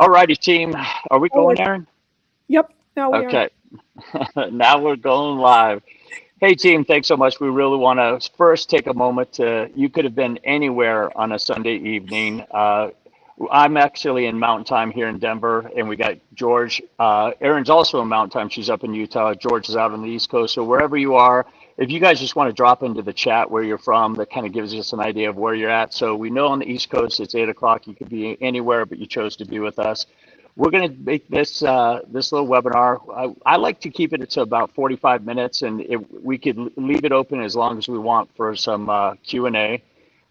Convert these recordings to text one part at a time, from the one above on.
All righty, team. Are we Oh, going, Aaron? yep. Now we are. Okay. Now we're going live. Hey, team, thanks so much. We really want to first take a moment to, you could have been anywhere on a Sunday evening. I'm actually in Mountain Time here in Denver, and we got George. Erin's also in Mountain Time. She's up in Utah. George is out on the East Coast. So wherever you are, if you guys just want to drop into the chat where you're from, that kind of gives us an idea of where you're at. So we know on the East Coast it's 8 o'clock. You could be anywhere, but you chose to be with us. We're going to make this little webinar. I like to keep it to about 45 minutes, and we could leave it open as long as we want for some Q&A.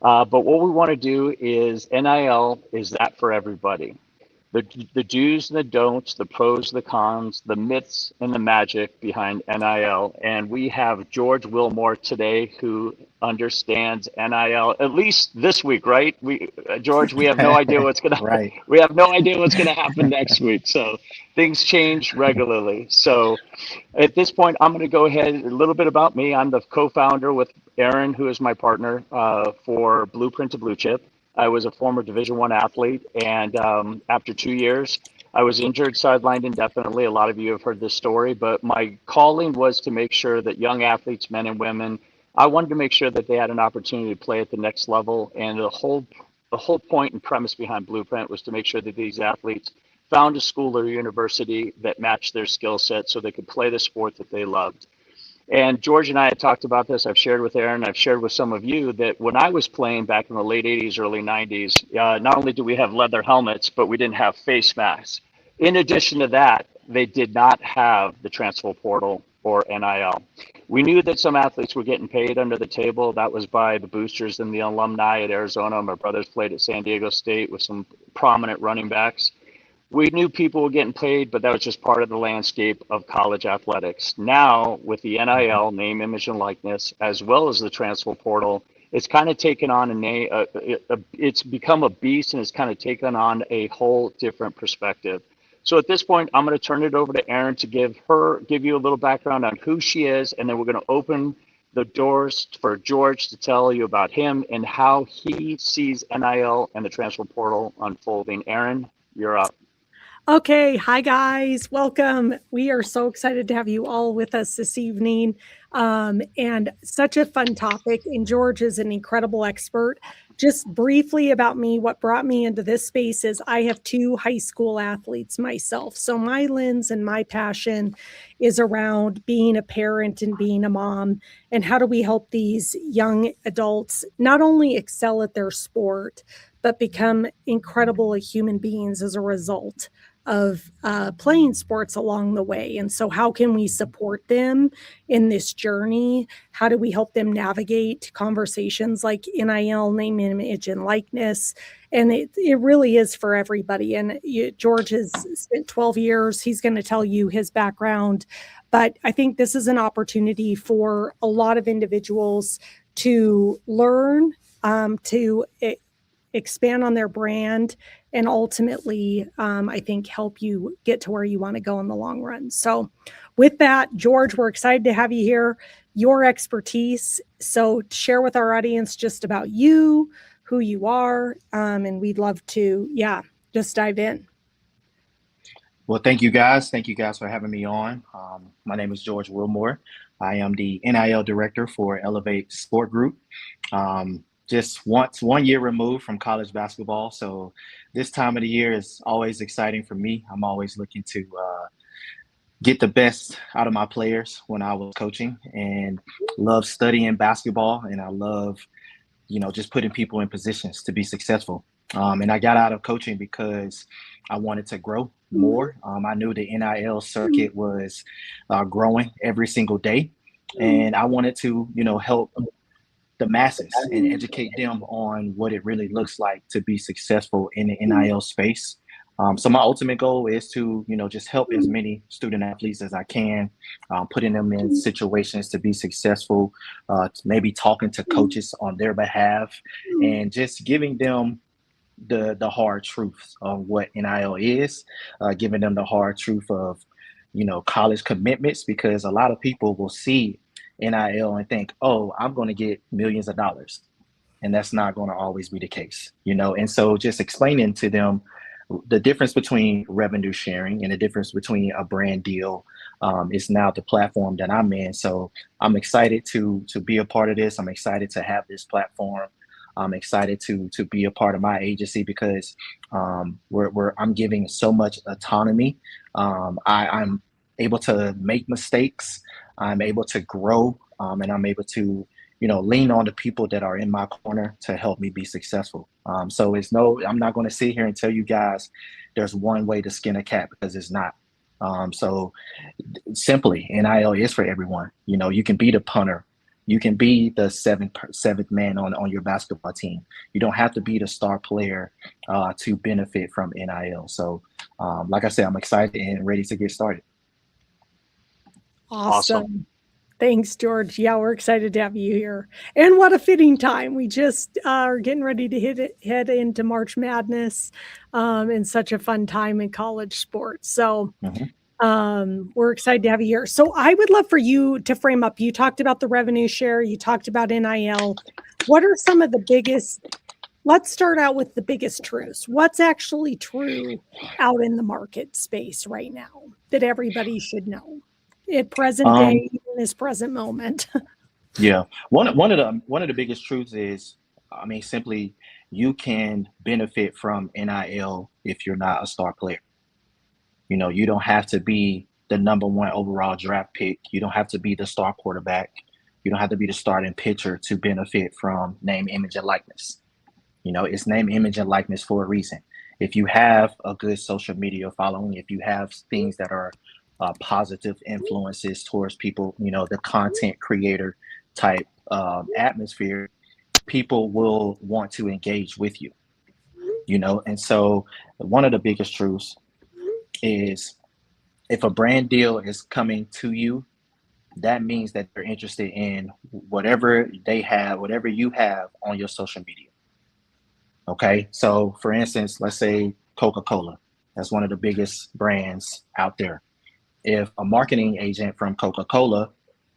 But what we want to do is NIL is that for everybody. The do's and the don'ts, the pros, the cons, the myths and the magic behind NIL. And we have George Wilmore today who understands NIL, at least this week, right? George, we have no idea what's gonna Right. we have no idea what's gonna happen next week. So things change regularly. So at this point, I'm gonna go ahead a little bit about me. I'm the co-founder with Aaron, who is my partner for Blueprint to Blue Chip. I was a former Division One athlete, and after 2 years, I was injured, sidelined indefinitely. A lot of you have heard this story, but my calling was to make sure that young athletes, men and women, I wanted to make sure that they had an opportunity to play at the next level. And the whole point and premise behind Blueprint was to make sure that these athletes found a school or university that matched their skill set so they could play the sport that they loved. And George and I had talked about this. I've shared with Aaron, I've shared with some of you that when I was playing back in the late 80s, early 90s, not only do we have leather helmets, but we didn't have face masks. In addition to that, they did not have the transfer portal or NIL. We knew that some athletes were getting paid under the table. That was by the boosters and the alumni at Arizona. My brothers played at San Diego State with some prominent running backs. We knew people were getting paid, but that was just part of the landscape of college athletics. Now, with the NIL, name, image, and likeness, as well as the transfer portal, it's kind of taken on it's become a beast, and it's kind of taken on a whole different perspective. So at this point, I'm going to turn it over to Erin to give you a little background on who she is, and then we're going to open the doors for George to tell you about him and how he sees NIL and the transfer portal unfolding. Erin, you're up. Okay. Hi, guys. Welcome. We are so excited to have you all with us this evening. And such a fun topic. And George is an incredible expert. Just briefly about me, what brought me into this space is I have two high school athletes myself. So my lens and my passion is around being a parent and being a mom. And how do we help these young adults not only excel at their sport, but become incredible human beings as a result of playing sports along the way. And so how can we support them in this journey? How do we help them navigate conversations like NIL, name, image, and likeness? And it really is for everybody. And George has spent 12 years. He's going to tell you his background. But I think this is an opportunity for a lot of individuals to learn, to expand on their brand, and ultimately, I think, help you get to where you want to go in the long run. So with that, George, we're excited to have you here, your expertise. So share with our audience just about you, who you are, and we'd love to, just dive in. Well, thank you guys. Thank you guys for having me on. My name is George Wilmore. I am the NIL director for Elevate Sport Group. Just 1 year removed from college basketball. So this time of the year is always exciting for me. I'm always looking to get the best out of my players when I was coaching, and love studying basketball. And I love, just putting people in positions to be successful. And I got out of coaching because I wanted to grow more. I knew the NIL circuit was growing every single day. And I wanted to, help the masses and educate them on what it really looks like to be successful in the NIL space. So my ultimate goal is to, just help as many student athletes as I can, putting them in situations to be successful, maybe talking to coaches on their behalf, and just giving them the hard truth of what NIL is, giving them the hard truth of, college commitments, because a lot of people will see NIL and think, oh, I'm going to get millions of dollars. And that's not going to always be the case, And so just explaining to them the difference between revenue sharing and the difference between a brand deal is now the platform that I'm in. So I'm excited to be a part of this. I'm excited to have this platform. I'm excited to be a part of my agency because I'm giving so much autonomy. I'm able to make mistakes. I'm able to grow, and I'm able to lean on the people that are in my corner to help me be successful. So I'm not going to sit here and tell you guys there's one way to skin a cat because it's not. So simply, NIL is for everyone. You can be the punter. You can be the seventh man on your basketball team. You don't have to be the star player to benefit from NIL. So, like I said, I'm excited and ready to get started. Awesome. Thanks, George. Yeah, we're excited to have you here. And what a fitting time. We just are getting ready to head into March Madness, and such a fun time in college sports. So we're excited to have you here. So I would love for you to frame up. You talked about the revenue share. You talked about NIL. What are some of the biggest, let's start out with the biggest truths. What's actually true out in the market space right now that everybody should know at present day, in this present moment? Yeah. One of the biggest truths is, simply you can benefit from NIL if you're not a star player. You don't have to be the number one overall draft pick. You don't have to be the star quarterback. You don't have to be the starting pitcher to benefit from name, image, and likeness. It's name, image, and likeness for a reason. If you have a good social media following, if you have things that are positive influences towards people, the content creator type atmosphere, people will want to engage with you. And so one of the biggest truths is if a brand deal is coming to you, that means that they're interested in whatever you have on your social media. Okay. So for instance, let's say Coca-Cola, that's one of the biggest brands out there. If a marketing agent from Coca-Cola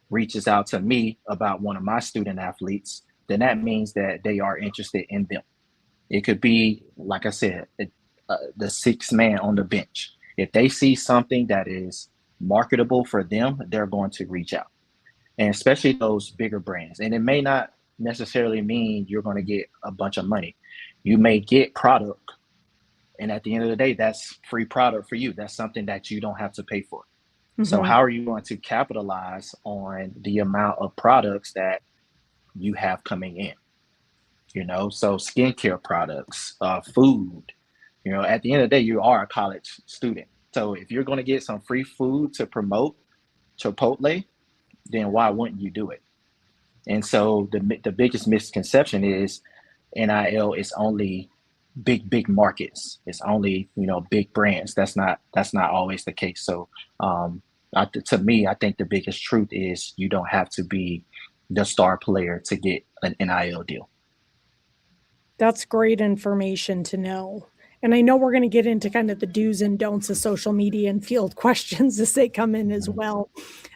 reaches out to me about one of my student athletes, then that means that they are interested in them. It could be, like I said, the sixth man on the bench. If they see something that is marketable for them, they're going to reach out. And especially those bigger brands. And it may not necessarily mean you're going to get a bunch of money. You may get product. And at the end of the day, that's free product for you. That's something that you don't have to pay for. So how are you going to capitalize on the amount of products that you have coming in? So skincare products, food, at the end of the day, you are a college student. So if you're going to get some free food to promote Chipotle, then why wouldn't you do it? And so the biggest misconception is NIL is only big markets. It's only, big brands. That's not always the case. So to me, I think the biggest truth is you don't have to be the star player to get an NIL deal. That's great information to know. And I know we're going to get into kind of the do's and don'ts of social media and field questions as they come in as well.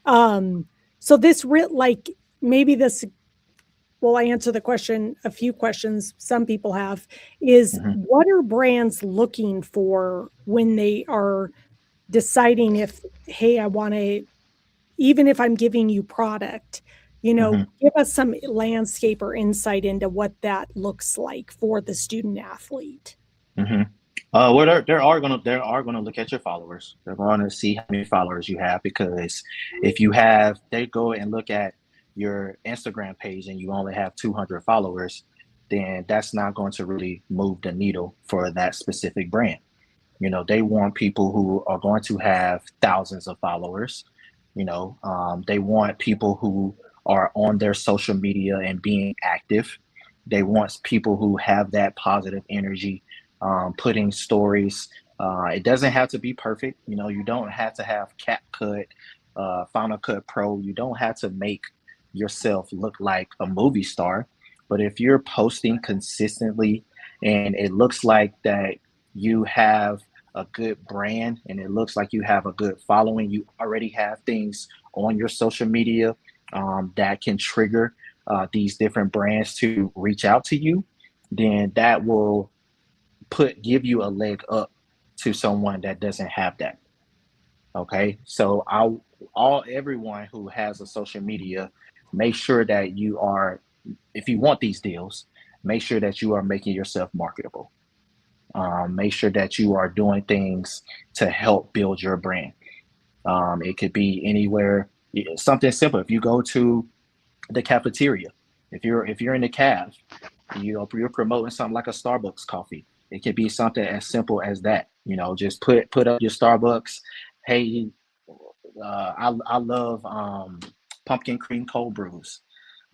So this maybe this will answer the question, a few questions some people have is what are brands looking for when they are deciding if, hey, I want to, even if I'm giving you product, give us some landscape or insight into what that looks like for the student athlete. Well, they're gonna look at your followers. They're going to see how many followers you have, because if you have, they go and look at your Instagram page and you only have 200 followers, then that's not going to really move the needle for that specific brand. They want people who are going to have thousands of followers. They want people who are on their social media and being active. They want people who have that positive energy, putting stories. It doesn't have to be perfect. You don't have to have CapCut, Final Cut Pro. You don't have to make yourself look like a movie star. But if you're posting consistently and it looks like that you have a good brand and it looks like you have a good following, you already have things on your social media that can trigger these different brands to reach out to you, then that will give you a leg up to someone that doesn't have that. Okay, so everyone who has a social media, make sure that you are, if you want these deals, make sure that you are making yourself marketable. Make sure that you are doing things to help build your brand. It could be anywhere, something simple. If you go to the cafeteria, if you're in the caf, you're promoting something like a Starbucks coffee. It could be something as simple as that. Just put up your Starbucks. Hey, I love pumpkin cream cold brews.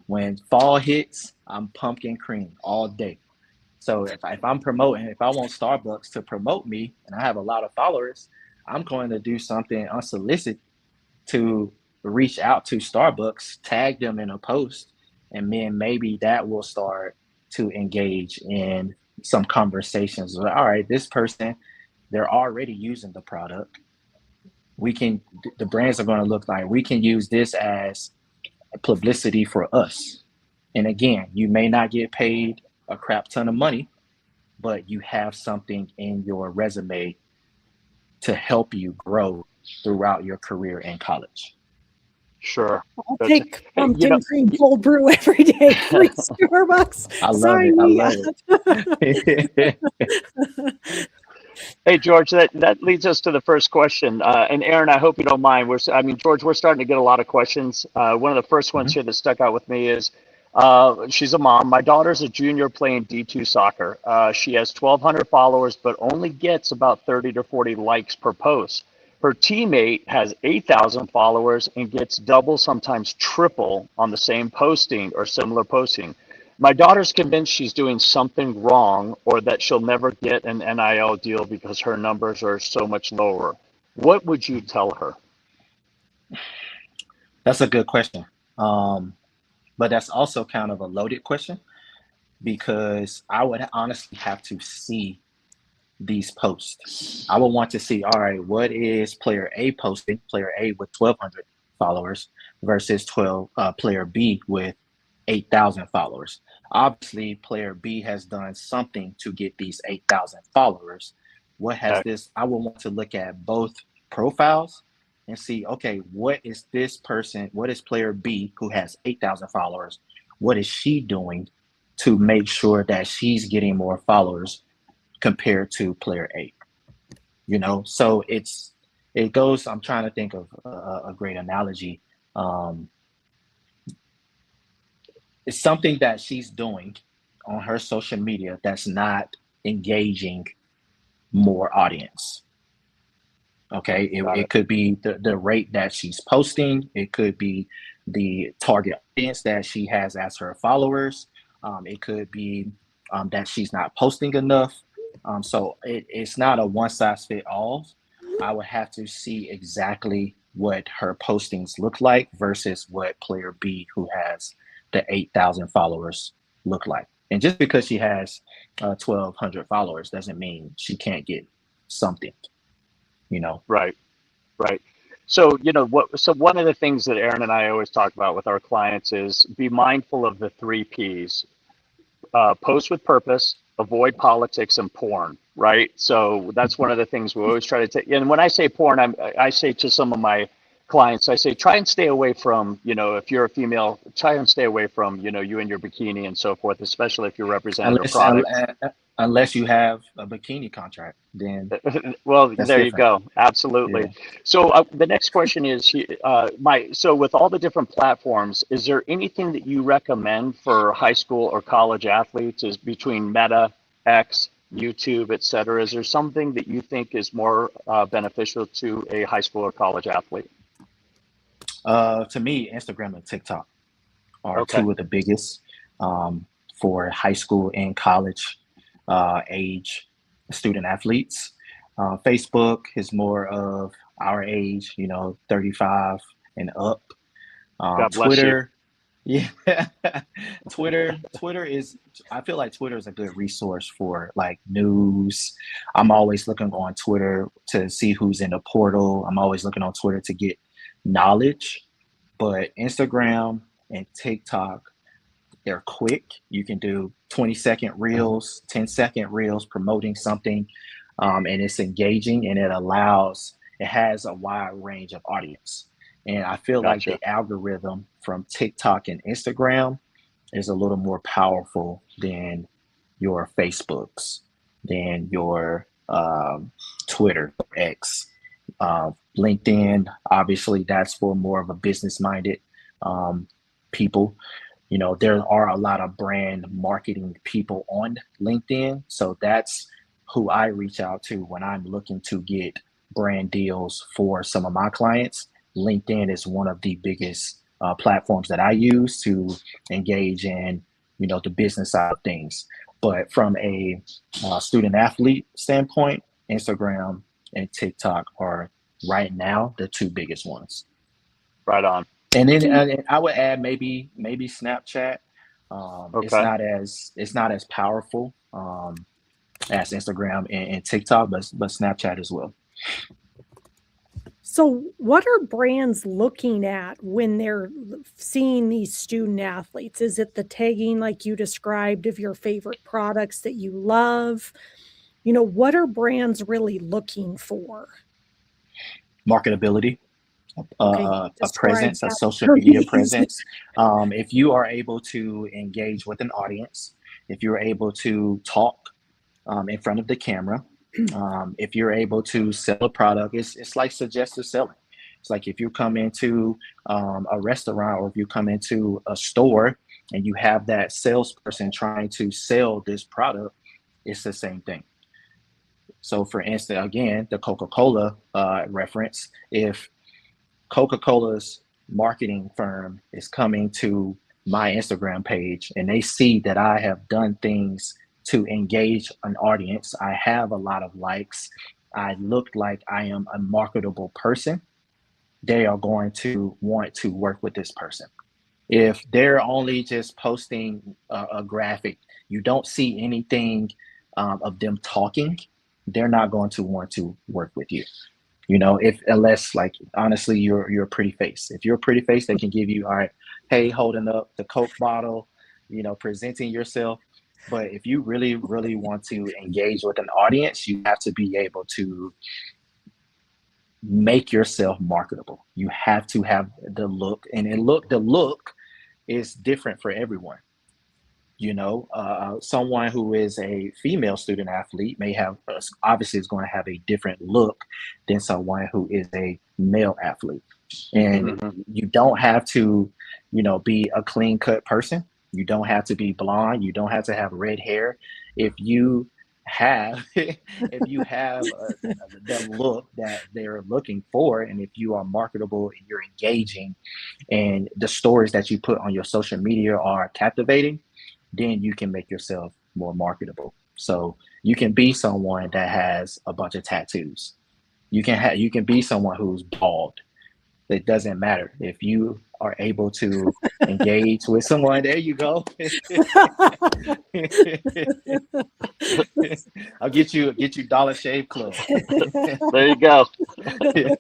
When fall hits, I'm pumpkin cream all day. So if I'm promoting, if I want Starbucks to promote me and I have a lot of followers, I'm going to do something unsolicited to reach out to Starbucks, tag them in a post, and then maybe that will start to engage in some conversations. All right, this person, they're already using the product. The brands are going to look like, we can use this as publicity for us. And again, you may not get paid a crap ton of money, but you have something in your resume to help you grow throughout your career in college. Sure. I'll take Hey, pumpkin cream cold brew every day. Free Starbucks. I love Sign it. I me love it. up. Hey, George, that leads us to the first question. And Aaron, I hope you don't mind. George, we're starting to get a lot of questions. One of the first ones here that stuck out with me is she's a mom. My daughter's a junior playing D2 soccer. She has 1,200 followers, but only gets about 30 to 40 likes per post. Her teammate has 8,000 followers and gets double, sometimes triple on the same posting or similar posting. My daughter's convinced she's doing something wrong or that she'll never get an NIL deal because her numbers are so much lower. What would you tell her? That's a good question. But that's also kind of a loaded question because I would honestly have to see these posts. I would want to see, all right, what is player A posting, player A with 1,200 followers versus player B with 8,000 followers. Obviously, player B has done something to get these 8,000 followers. What has this? I would want to look at both profiles and see, okay, what is this person? What is player B who has 8,000 followers? What is she doing to make sure that she's getting more followers compared to player A? So it goes. I'm trying to think of a great analogy. It's something that she's doing on her social media that's not engaging more audience. Okay, it could be the rate that she's posting. It could be the target audience that she has as her followers. It could be that she's not posting enough. So it's not a one size fit all. I would have to see exactly what her postings look like versus what player B, who has the 8,000 followers, look like. And just because she has 1,200 followers doesn't mean she can't get something. Right. So, so one of the things that Aaron and I always talk about with our clients is be mindful of the 3 Ps: post with purpose, avoid politics, and porn. Right. So that's one of the things we always try to take. And when I say porn, I say to some of my clients, I say, try and stay away from, if you're a female, try and stay away from, you in your bikini and so forth, especially if you're representing a product. Unless you have a bikini contract, then well, that's there different. you go. Absolutely. Yeah. So the next question is, so with all the different platforms, is there anything that you recommend for high school or college athletes? Is between Meta, X, YouTube, et cetera? Is there something that you think is more beneficial to a high school or college athlete? To me, Instagram and TikTok are Okay. two of the biggest for high school and college age student athletes. Facebook is more of our age, 35 and up. God bless Twitter, yeah, Twitter is. I feel like Twitter is a good resource for like news. I'm always looking on Twitter to see who's in the portal. I'm always looking on Twitter to get knowledge. But Instagram and TikTok, they're quick. You can do 20-second reels, 10-second reels promoting something. and it's engaging, and it has a wide range of audience. And I feel like Gotcha. the algorithm from TikTok and Instagram is a little more powerful than your Facebooks, than your Twitter, X, LinkedIn. Obviously, that's for more of a business-minded people. You know, there are a lot of brand marketing people on LinkedIn, so that's who I reach out to when I'm looking to get brand deals for some of my clients. LinkedIn is one of the biggest platforms that I use to engage in, you know, the business side of things. But from a student athlete standpoint, Instagram and TikTok are right now the two biggest ones. Right on. And then I would add maybe Snapchat. Okay. It's not as powerful as Instagram and TikTok, but Snapchat as well. So, what are brands looking at when they're seeing these student athletes? Is it the tagging, like you described, of your favorite products that you love? You know, what are brands really looking for? Marketability, Okay, a describe presence, a that social for media me. presence. If you are able to engage with an audience, if you're able to talk in front of the camera, if you're able to sell a product, it's like suggestive selling. It's like if you come into a restaurant, or if you come into a store and you have that salesperson trying to sell this product, it's the same thing. So, for instance, again, the Coca-Cola reference, if Coca-Cola's marketing firm is coming to my Instagram page and they see that I have done things to engage an audience, I have a lot of likes, I look like I am a marketable person, they are going to want to work with this person. If they're only just posting a graphic, you don't see anything of them talking, they're not going to want to work with you. You know, if unless, like, honestly, you're a pretty face. If you're a pretty face, they can give you, all right, hey, holding up the Coke bottle, you know, presenting yourself. But if you really, really want to engage with an audience, you have to be able to make yourself marketable. You have to have the look, and the look is different for everyone. You know, someone who is a female student athlete may have, obviously is going to have a different look than someone who is a male athlete. And Hmm. you don't have to, you know, be a clean cut person. You don't have to be blonde. You don't have to have red hair. If you have, if you have the look that they're looking for, and if you are marketable and you're engaging, and the stories that you put on your social media are captivating, then you can make yourself more marketable. So you can be someone that has a bunch of tattoos. You can be someone who's bald. It doesn't matter if you are able to engage with someone. There you go. I'll get you Dollar Shave Club. There you go. Yeah.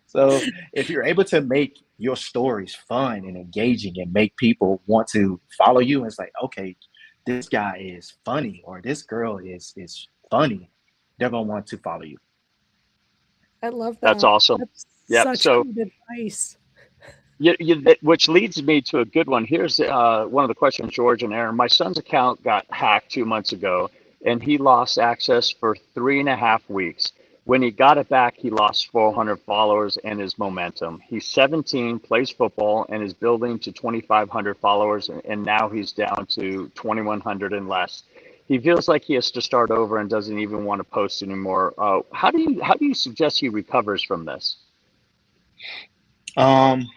So if you're able to make your stories fun and engaging and make people want to follow you, and it's like, okay, this guy is funny, or this girl is funny, they're gonna want to follow you. I love That's that. awesome. That's Yep. such So good advice. which leads me to a good one. Here's one of the questions, George and Aaron. My son's account got hacked 2 months ago, and he lost access for 3.5 weeks. When he got it back, he lost 400 followers and his momentum. He's 17, plays football, and is building to 2,500 followers, and now he's down to 2,100 and less. He feels like he has to start over and doesn't even want to post anymore. How do you suggest he recovers from this? Um,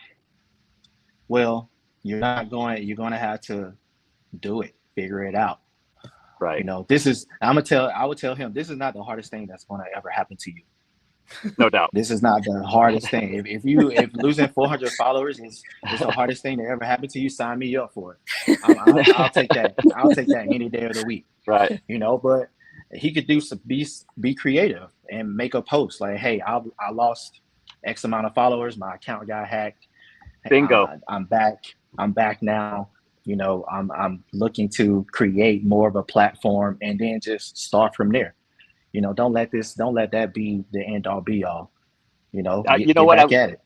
well, you're gonna have to do it, figure it out. You Right. know, I would tell him, this is not the hardest thing that's gonna ever happen to you. No doubt. This is not the hardest thing. If losing 400 followers is the hardest thing that ever happened to you, sign me up for it. I'll take that. I'll take that any day of the week. Right. You know, but he could do some be creative and make a post like, hey, I lost X amount of followers. My account got hacked. Bingo. I'm back. I'm back now. You know, I'm looking to create more of a platform, and then just start from there. don't let that be the end all be all. You know Get what? back at it.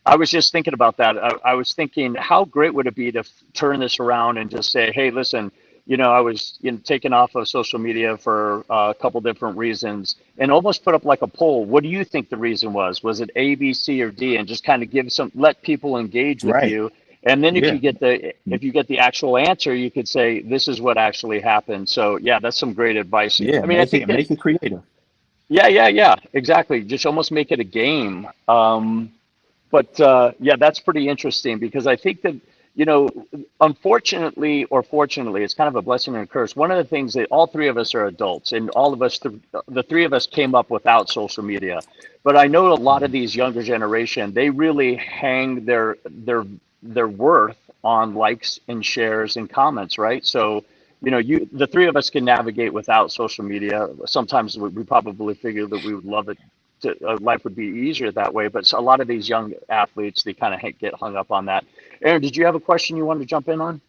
I was just thinking about that. I was thinking, how great would it be to turn this around and just say, hey, listen, I was taken off of social media for a couple different reasons, and almost put up like a poll. What do you think the reason was? Was it A, B, C, or D? And just kind of let people engage with Right. you. And then Yeah. if you get the actual answer, you could say, this is what actually happened. So yeah, that's some great advice. Yeah. I mean, I Make think it that, make it creative. yeah, exactly. Just almost make it a game. But yeah, that's pretty interesting because I think that, you know, unfortunately or fortunately, it's kind of a blessing and a curse. One of the things that all three of us are adults, and all of us, the three of us came up without social media. But I know a lot of Mhm. these younger generation, they really hang their worth on likes and shares and comments, right? So, the three of us can navigate without social media. Sometimes we probably figure that we would love it life would be easier that way. But a lot of these young athletes, they kind of get hung up on that. Aaron, did you have a question you wanted to jump in on?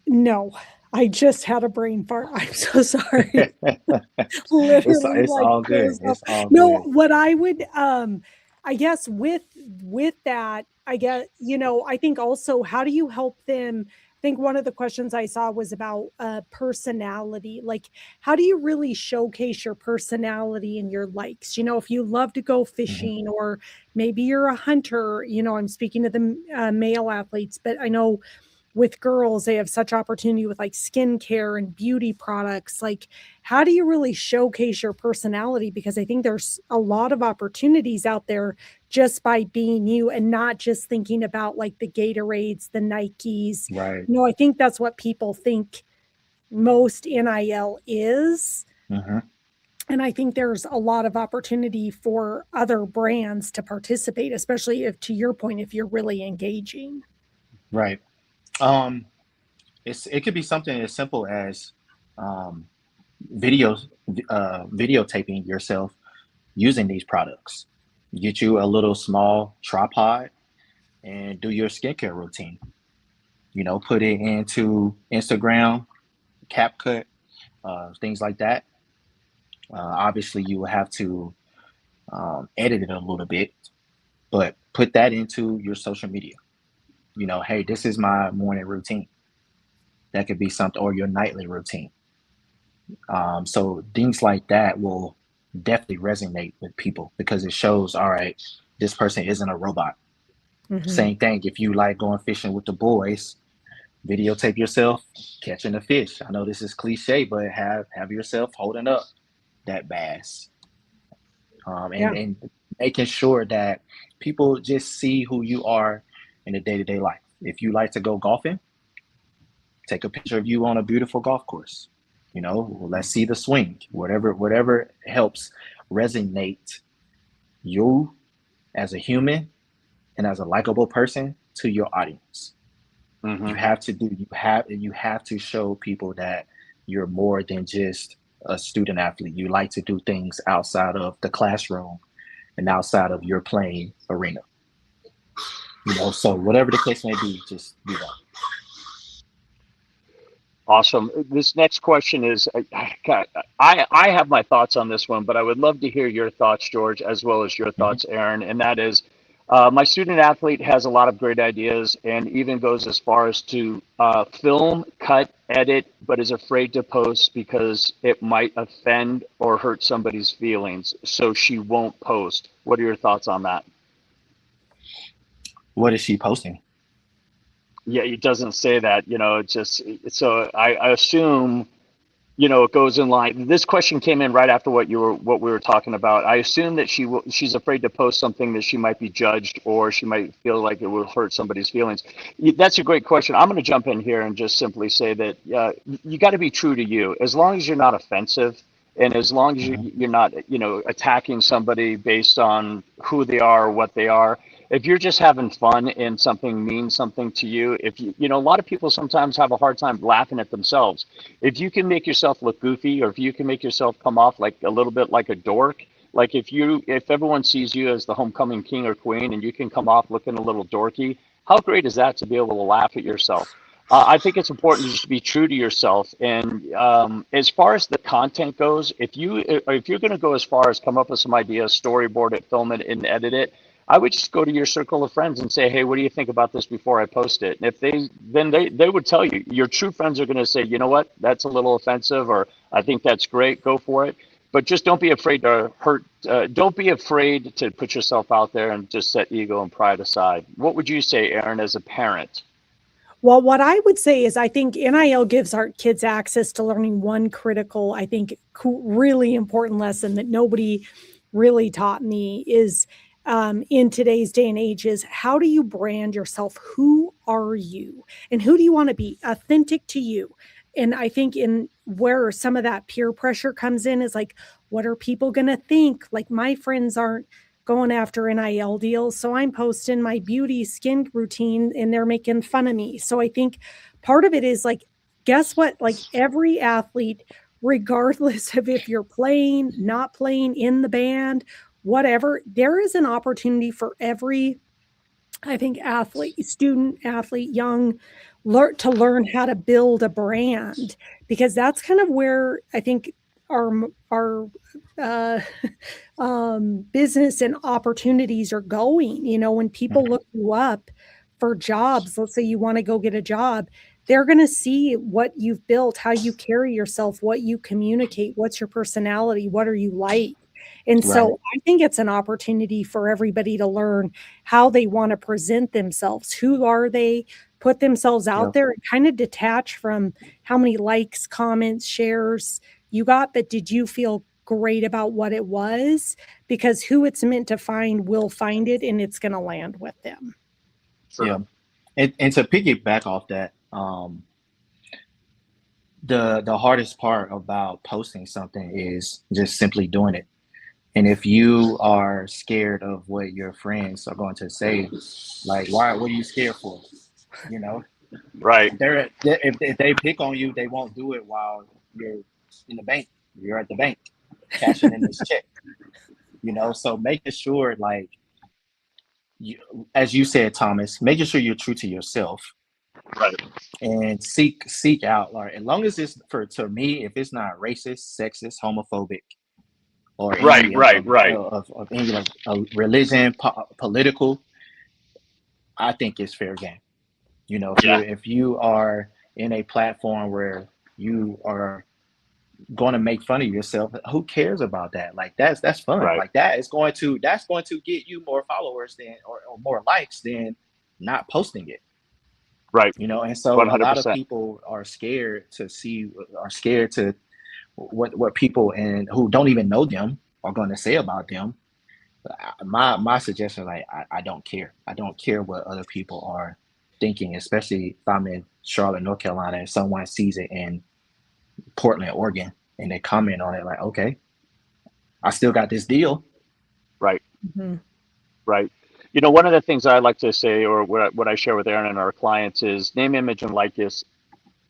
No, I just had a brain fart. I'm so sorry. Literally It's like all good. closed off. It's all No, good. what I would I guess with that, I guess, I think also how do you help them? I think one of the questions I saw was about personality. Like, how do you really showcase your personality and your likes? If you love to go Mhm. fishing, or maybe you're a hunter, I'm speaking to the male athletes, but I know with girls, they have such opportunity with like skincare and beauty products. Like, how do you really showcase your personality? Because I think there's a lot of opportunities out there just by being you and not just thinking about like the Gatorades, the Nikes. Right. I think that's what people think most NIL is. Hmm. And I think there's a lot of opportunity for other brands to participate, especially if, to your point, if you're really engaging. Right. Um, it could be something as simple as um, videos, videotaping yourself using these products. Get you a little small tripod and do your skincare routine. Put it into Instagram, CapCut, things like that. Obviously, you will have to edit it a little bit, but put that into your social media. Hey, this is my morning routine. That could be something, or your nightly routine. So things like that will definitely resonate with people because it shows, all right, this person isn't a robot. Mhm. Same thing if you like going fishing with the boys, videotape yourself catching a fish. I know this is cliche, but have yourself holding up that bass, Yeah. and making sure that people just see who you are in the day-to-day life. If you like to go golfing, take a picture of you on a beautiful golf course. Let's see the swing. Whatever helps resonate you as a human and as a likable person to your audience. Mm-hmm. You have to show people that you're more than just a student athlete. You like to do things outside of the classroom and outside of your playing arena. So whatever the case may be, just do that. Awesome. This next question is, I have my thoughts on this one, but I would love to hear your thoughts, George, as well as your Mhm. thoughts, Aaron. And that is, my student athlete has a lot of great ideas and even goes as far as to film, cut, edit, but is afraid to post because it might offend or hurt somebody's feelings. So she won't post. What are your thoughts on that? What is she posting? Yeah, it doesn't say that, it's just, so I assume, it goes in line. This question came in right after what we were talking about. I assume that she's afraid to post something that she might be judged or she might feel like it will hurt somebody's feelings. That's a great question. I'm going to jump in here and just simply say that you got to be true to you. As long as you're not offensive, and as long as Mhm. you're not, attacking somebody based on who they are or what they are. If you're just having fun and something means something to you, if a lot of people sometimes have a hard time laughing at themselves. If you can make yourself look goofy, or if you can make yourself come off like a little bit like a dork, like if everyone sees you as the homecoming king or queen and you can come off looking a little dorky, how great is that to be able to laugh at yourself? I think it's important to just be true to yourself. And as far as the content goes, if you're going to go as far as come up with some ideas, storyboard it, film it, and edit it, I would just go to your circle of friends and say, hey, what do you think about this before I post it? And if they would tell you. Your true friends are going to say, you know what, that's a little offensive, or I think that's great, go for it. But just don't be afraid to hurt. Don't be afraid to put yourself out there and just set ego and pride aside. What would you say, Aaron, as a parent? Well, what I would say is I think NIL gives our kids access to learning one critical, I think, really important lesson that nobody really taught me is in today's day and age is how do you brand yourself? Who are you? And who do you want to be? Authentic to you. And I think in where some of that peer pressure comes in is like, what are people going to think? Like my friends aren't going after NIL deals. So I'm posting my beauty skin routine and they're making fun of me. So I think part of it is like, guess what? Like every athlete, regardless of if you're playing, not playing in the band, whatever, there is an opportunity for every, I think, athlete, student, athlete, young, to learn how to build a brand, because that's kind of where I think our business and opportunities are going. You know, when people look you up for jobs, let's say you want to go get a job, they're going to see what you've built, how you carry yourself, what you communicate, what's your personality, what are you like. And Right. so I think it's an opportunity for everybody to learn how they want to present themselves. Who are they? Put themselves out there and kind of detach from how many likes, comments, shares you got, but did you feel great about what it was? Because who it's meant to find will find it and it's going to land with them. Sure. Yeah. And to piggyback off that, the hardest part about posting something is just simply doing it. And if you are scared of what your friends are going to say, like, what are you scared for? You know, Right. If they pick on you, they won't do it while you're in the bank. You're at the bank cashing in this check. You know, so making sure, like, as you said, Thomas, making sure you're true to yourself. Right. And seek out, like, as long as it's to me, if it's not racist, sexist, homophobic, or any of any like religion, political, I think it's fair game. You know, if you are in a platform where you are going to make fun of yourself, who cares about that? Like that's fun. Right. Like that's going to get you more followers than or more likes than not posting it. Right. You know, and so 100%. A lot of people are scared to what people and who don't even know them are going to say about them. My suggestion, like, I don't care. I don't care what other people are thinking, especially if I'm in Charlotte, North Carolina, and someone sees it in Portland, Oregon, and they comment on it, like, okay, I still got this deal. Right. Mm-hmm. Right. You know, one of the things I like to say, or what I share with Aaron and our clients, is name, image, and likeness.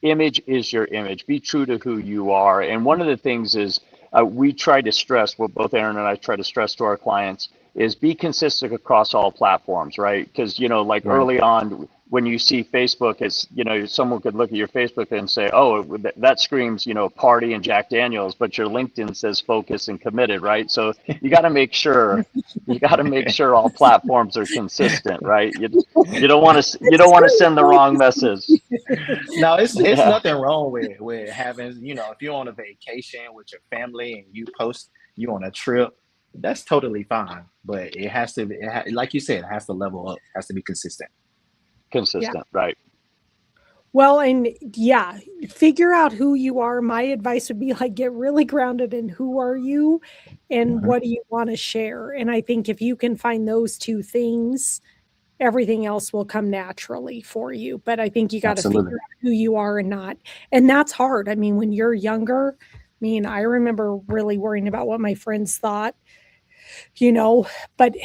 Image is your image. Be true to who you are. And one of the things is we try to stress, what both Aaron and I try to stress to our clients, is be consistent across all platforms, right? Because, you know, like early on, when you see Facebook, it's, you know, someone could look at your Facebook and say, oh, that screams, you know, party and Jack Daniels, but your LinkedIn says focus and committed, right? So you got to make sure, all platforms are consistent, right? You don't want to send the wrong message. No, it's nothing wrong with having, you know, if you're on a vacation with your family and you post you on a trip, that's totally fine. But it has to be, like you said, it has to level up, has to be consistent. Right. Well, and yeah, figure out who you are. My advice would be like, get really grounded in who are you and what do you want to share. And I think if you can find those two things, everything else will come naturally for you. But I think you got to figure out who you are and not. And that's hard. I mean, when you're younger, I remember really worrying about what my friends thought, you know, but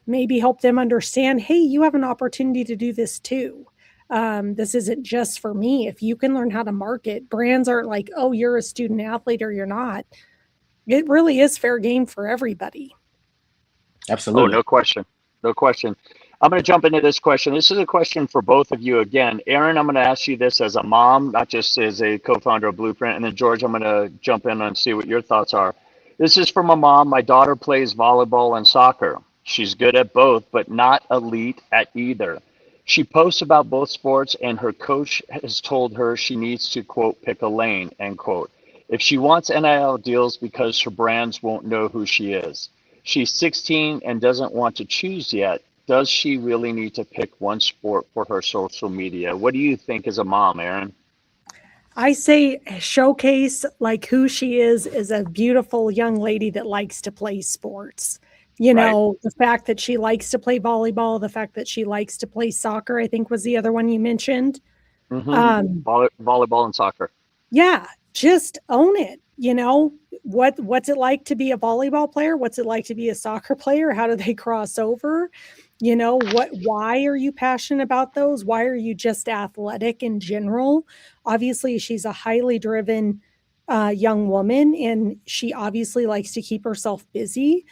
maybe help them understand, hey, you have an opportunity to do this too. This isn't just for me. If you can learn how to market, brands aren't like, oh, you're a student athlete or you're not. It really is fair game for everybody. Absolutely. Oh, no question. I'm going to jump into this question. This is a question for both of you again. Aaron, I'm going to ask you this as a mom, not just as a co-founder of Blueprint. And then George, I'm going to jump in and see what your thoughts are. This is from a mom. My daughter plays volleyball and soccer. She's good at both, but not elite at either. She posts about both sports, and her coach has told her she needs to, quote, pick a lane, end quote. If she wants NIL deals because her brands won't know who she is. She's 16 and doesn't want to choose yet. Does she really need to pick one sport for her social media? What do you think as a mom, Aaron? I say showcase like who she is a beautiful young lady that likes to play sports. You Right. know, the fact that she likes to play volleyball, the fact that she likes to play soccer, I think was the other one you mentioned. Volleyball and soccer. Yeah, just own it. You know, what's it like to be a volleyball player? What's it like to be a soccer player? How do they cross over? You know, why are you passionate about those? Why are you just athletic in general? Obviously, she's a highly driven young woman, and she obviously likes to keep herself busy.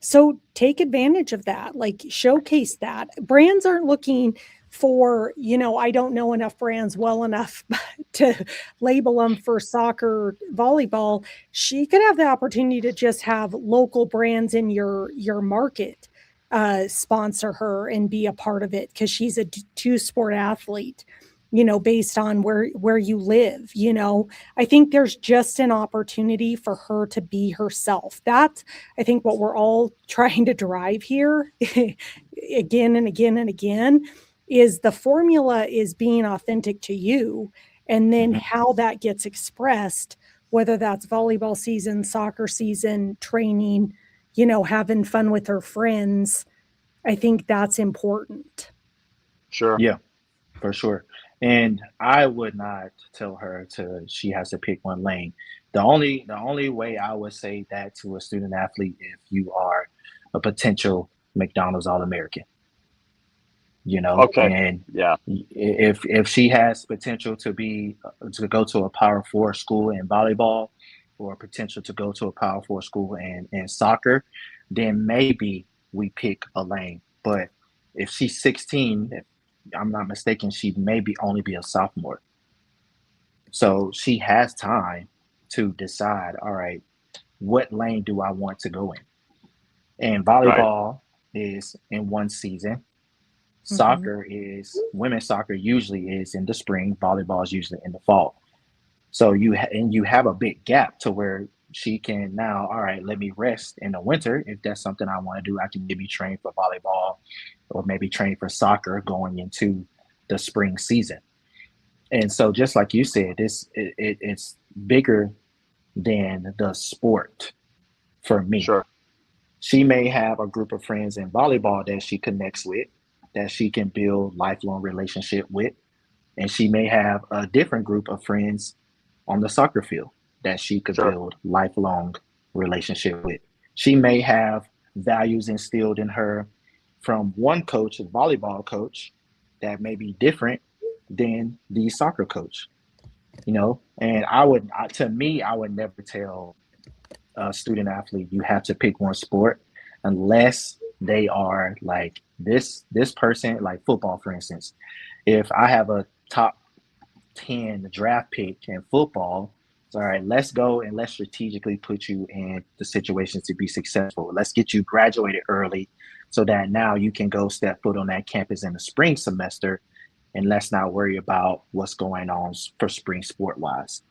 So take advantage of that, like showcase that. Brands aren't looking for, you know, I don't know enough brands well enough to label them for soccer, volleyball. She could have the opportunity to just have local brands in your market sponsor her and be a part of it, because she's a two sport athlete, you know, based on where you live. You know, I think there's just an opportunity for her to be herself. That's, I think, what we're all trying to drive here again and again and again, is the formula is being authentic to you, and then how that gets expressed, whether that's volleyball season, soccer season, training, you know, having fun with her friends. I think that's important. Sure. Yeah, for sure. And I would not tell her to she has to pick one lane. The only way I would say that to a student athlete, if you are a potential McDonald's All American, you know, Okay. and Yeah. if she has potential to go to a Power Four school in volleyball, or potential to go to a Power Four school in soccer, then maybe we pick a lane. But if she's 16, if I'm not mistaken, she maybe only be a sophomore. So she has time to decide, all right, what lane do I want to go in? And Right. volleyball is in one season. Mm-hmm. Soccer is women's soccer usually is in the spring. Volleyball is usually in the fall. So you have a big gap to where she can now, all right, let me rest in the winter. If that's something I want to do, I can maybe train for volleyball or maybe train for soccer going into the spring season. And so, just like you said, it's bigger than the sport for me. Sure. She may have a group of friends in volleyball that she connects with, that she can build lifelong relationship with, and she may have a different group of friends on the soccer field that she could Sure. build lifelong relationship with. She may have values instilled in her from one coach, a volleyball coach, that may be different than the soccer coach, you know. And to me, I would never tell a student athlete you have to pick one sport unless they are like this person, like football, for instance. If I have a top 10 draft pick in football, it's all right, let's go and let's strategically put you in the situations to be successful. Let's get you graduated early so that now you can go step foot on that campus in the spring semester, and let's not worry about what's going on for spring sport wise.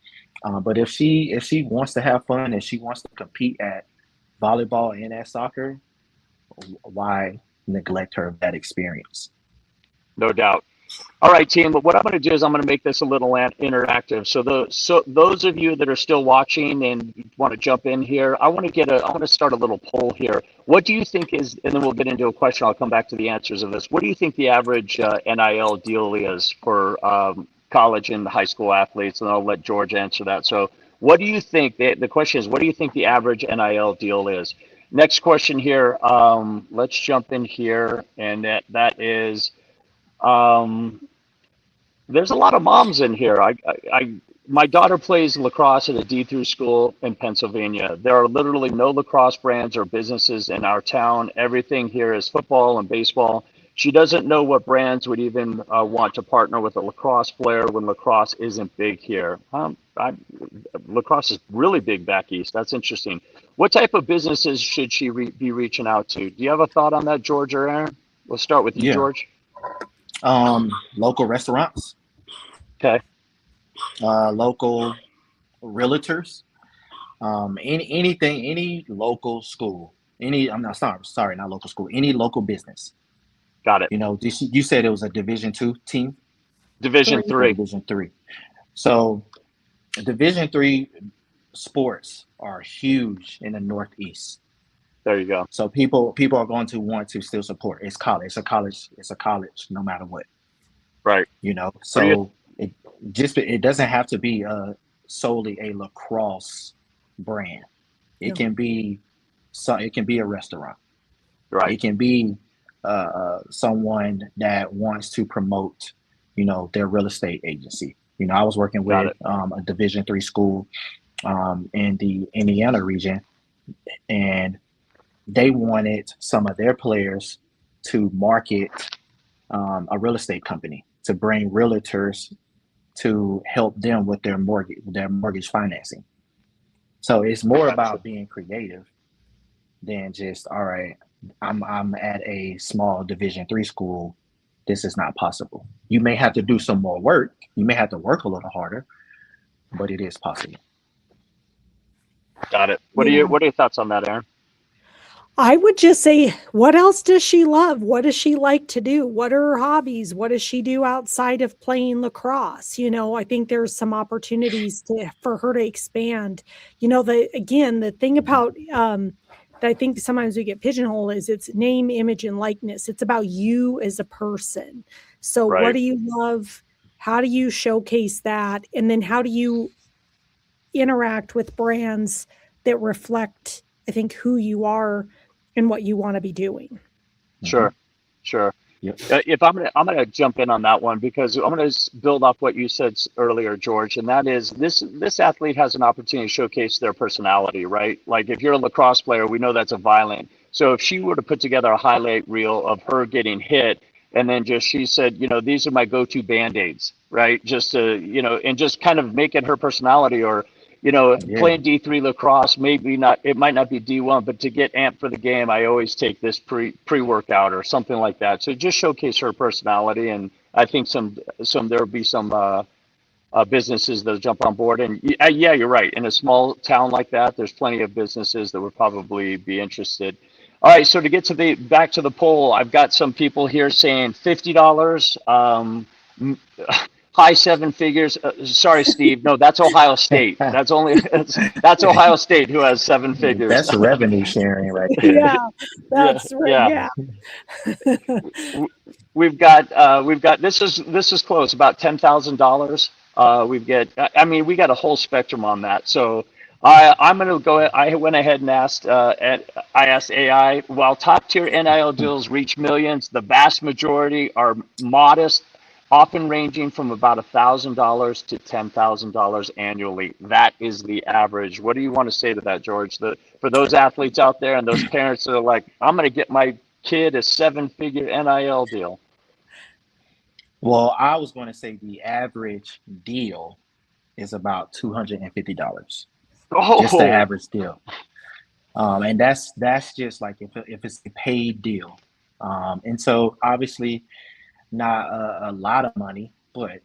But if she wants to have fun, if she wants to compete at volleyball and at soccer, why neglect her of that experience? No doubt. All right, team. But what I'm going to do is I'm going to make this a little interactive. So those of you that are still watching and want to jump in here, I want to start a little poll here. What do you think is, and then we'll get into a question. I'll come back to the answers of this. What do you think the average NIL deal is for college and high school athletes? And I'll let George answer that. So what do you think? The question is, what do you think the average NIL deal is? Next question here. Let's jump in here, and that is. Um, there's a lot of moms in here. My daughter plays lacrosse at a D through school in Pennsylvania. There are literally no lacrosse brands or businesses in our town. Everything here is football and baseball. She doesn't know what brands would even want to partner with a lacrosse player when lacrosse isn't big here. Lacrosse is really big back east. That's interesting. What type of businesses should she be reaching out to? Do you have a thought on that, George or Aaron? We'll start with you, Yeah. George. Local restaurants, Okay. local realtors, any local school, I'm not sorry, not local school, any local business. Got it. You know, you said it was a Division II team, Division Three. or three. Division III. So Division III sports are huge in the Northeast. There you go. So people are going to want to still support. It's college. It's a college, no matter what. Right. You know, What do you, so it doesn't have to be solely a lacrosse brand. It No. can be it can be a restaurant. right. It can be someone that wants to promote, you know, their real estate agency. You know, I was working Got with it. a Division III school in the Indiana region, and they wanted some of their players to market a real estate company, to bring realtors to help them with their mortgage financing. So it's more Gotcha. about being creative than just, all right, I'm at a small Division III school. This is not possible. You may have to do some more work. You may have to work a little harder, but it is possible. Got it. Yeah. What are your thoughts on that, Aaron? I would just say, what else does she love? What does she like to do? What are her hobbies? What does she do outside of playing lacrosse? You know, I think there's some opportunities for her to expand. You know, the thing about that I think sometimes we get pigeonholed is it's name, image, and likeness. It's about you as a person. So what Right. do you love? How do you showcase that? And then how do you interact with brands that reflect, I think, who you are and what you want to be doing? Sure. Sure. Yep. If I'm gonna jump in on that one because I'm gonna build off what you said earlier, George, and that is this athlete has an opportunity to showcase their personality, right? Like if you're a lacrosse player, we know that's a violent. So if she were to put together a highlight reel of her getting hit, and then just she said, you know, these are my go-to band-aids, right? Just to, you know, and just kind of make it her personality, or you know, Yeah. playing D3 lacrosse, maybe not, it might not be D1, but to get amped for the game, I always take this pre-workout or something like that. So just showcase her personality. And I think there'll be some businesses that'll jump on board. And yeah, you're right. In a small town like that, there's plenty of businesses that would probably be interested. All right, so to get to back to the poll, I've got some people here saying $50. High seven figures. Sorry, Steve. No, that's Ohio State. That's Ohio State who has seven figures. That's revenue sharing right there. Yeah, that's Yeah. We've got this is close, about $10,000. We got a whole spectrum on that. So I'm going to go. I went ahead and asked. I asked AI. While top tier NIL deals reach millions, the vast majority are modest, often ranging from about $1,000 to $10,000 annually. That is the average. What do you want to say to that, George? For those athletes out there and those parents that are like, I'm going to get my kid a seven-figure NIL deal. Well, I was going to say the average deal is about $250. Oh, Just the average deal. And that's just like if it's a paid deal. And so obviously not a lot of money, but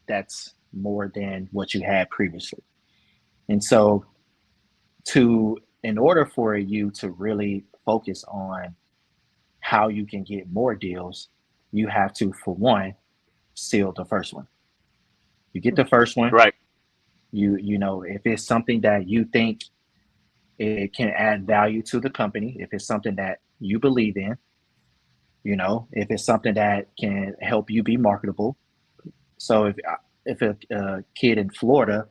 that's more than what you had previously. And so in order for you to really focus on how you can get more deals, you have to, for one, seal the first one. You get the first one. right. You know, if it's something that you think it can add value to the company, if it's something that you believe in, you know, if it's something that can help you be marketable. So if a kid in Florida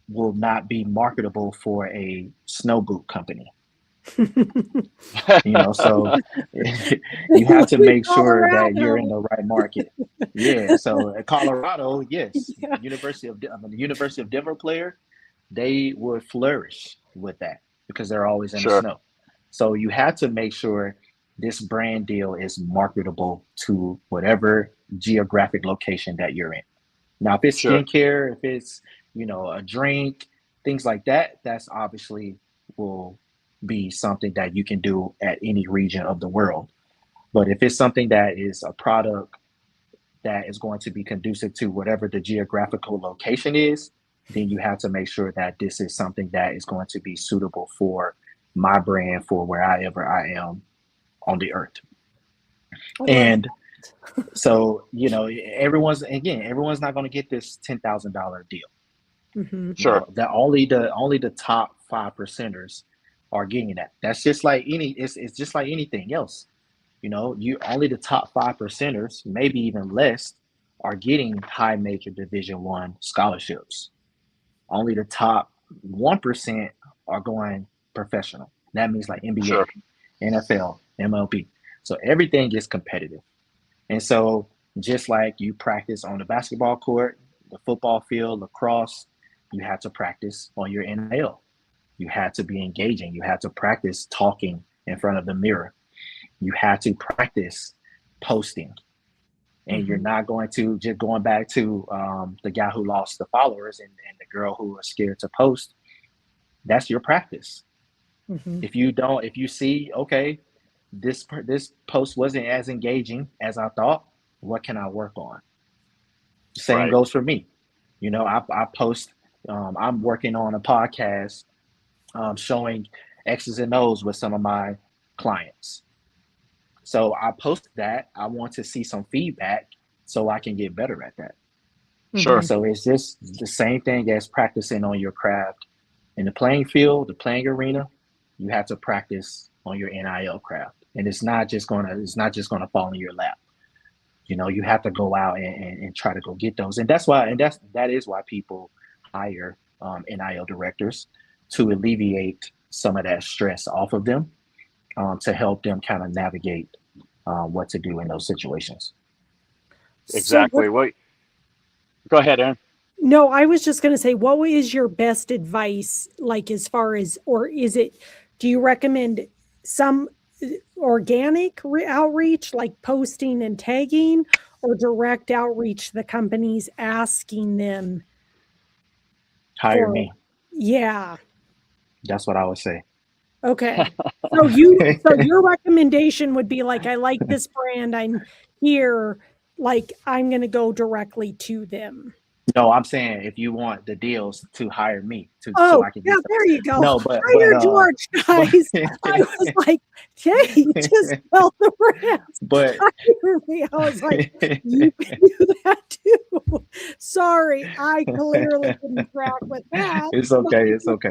will not be marketable for a snow boot company, you know, so you have to make sure that you're in the right market. Yeah. So at Colorado, yes, Yeah. the University of Denver player, they would flourish with that because they're always in the Sure. snow. So you have to make sure this brand deal is marketable to whatever geographic location that you're in. Now, if it's Sure. skincare, if it's, a drink, things like that, that's obviously will be something that you can do at any region of the world. But if it's something that is a product that is going to be conducive to whatever the geographical location is, then you have to make sure that this is something that is going to be suitable for my brand for wherever I am on the earth. And so, everyone's not going to get this $10,000 deal. Mm-hmm. Sure. That only the top 5%ers are getting that. That's just like it's just like anything else. You only the top 5%ers, maybe even less, are getting high major Division I scholarships. Only the top 1% are going professional. That means like NBA, Sure. NFL, MLB. So everything is competitive. And so just like you practice on the basketball court, the football field, lacrosse, you have to practice on your NIL. You had to be engaging. You had to practice talking in front of the mirror. You had to practice posting. And you're not going to, just going back to the guy who lost the followers and the girl who was scared to post, that's your practice. If you see, okay, this post wasn't as engaging as I thought, what can I work on? Same Right. goes for me. I post, I'm working on a podcast showing X's and O's with some of my clients. So I posted that. I want to see some feedback so I can get better at that. Sure. So it's just the same thing as practicing on your craft in the playing field, the playing arena. You have to practice on your NIL craft, and it's not just gonna fall in your lap. You have to go out and try to go get those, and that is why people hire NIL directors, to alleviate some of that stress off of them, to help them kind of navigate what to do in those situations. Exactly. Wait. Go ahead, Aaron. No, I was just going to say, what is your best advice, like as far as, or do you recommend some organic outreach, like posting and tagging, or direct outreach to the companies asking them? Hire me. Yeah. That's what I would say. Okay. So your recommendation would be like, I like this brand, I'm here, like I'm going to go directly to them. No, I'm saying if you want the deals, to hire me so Oh, I can yeah, get there you go. No, but Hire George, guys. I was like, hey, just spell the brand. but Hire me. I was like, you can do that too. Sorry, I clearly didn't track with that. It's okay.